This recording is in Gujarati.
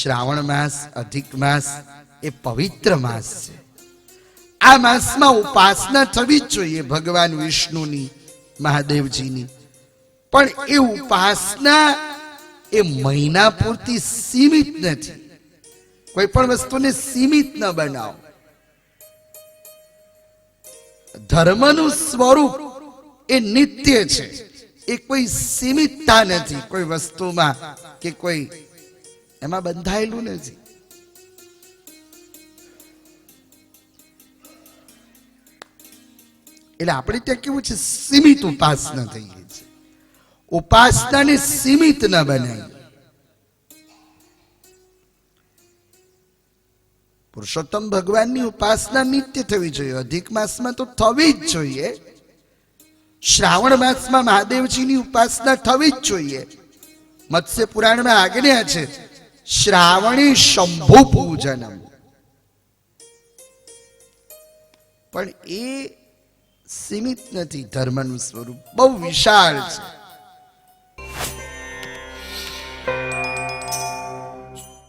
શ્રાવણ માસ, અધિક માસ એ પવિત્ર માસ છે. આ માસમાં ઉપાસના થવી જ જોઈએ ભગવાન વિષ્ણુની, મહાદેવજીની. પણ એ ઉપાસના એ મહિના પૂરતી સીમિત નથી. કોઈ પણ વસ્તુને સીમિત ન બનાવો. ધર્મનું સ્વરૂપ એ નિત્ય છે. એ કોઈ સીમિતતા નથી કોઈ વસ્તુમાં કે કોઈ એમાં બંધાયેલું નથી. એટલે આપણે ત્યાં કેવું છે, સીમિત ઉપાસના થઈ ગઈ છે. ઉપાસનાને સીમિત ન બનાવી. પુરુષોત્તમ ભગવાનની ઉપાસના નિત્ય થવી જોઈએ. અધિક માસમાં તો થવી જ જોઈએ. શ્રાવણ માસમાં મહાદેવજીની ઉપાસના થવી જ જોઈએ. મત્સ્ય પુરાણમાં આજ્ઞા છે, શ્રાવણી શંભુ પૂજનમ. પણ એ સીમિત નથી. ધર્મનું સ્વરૂપ બહુ વિશાળ છે.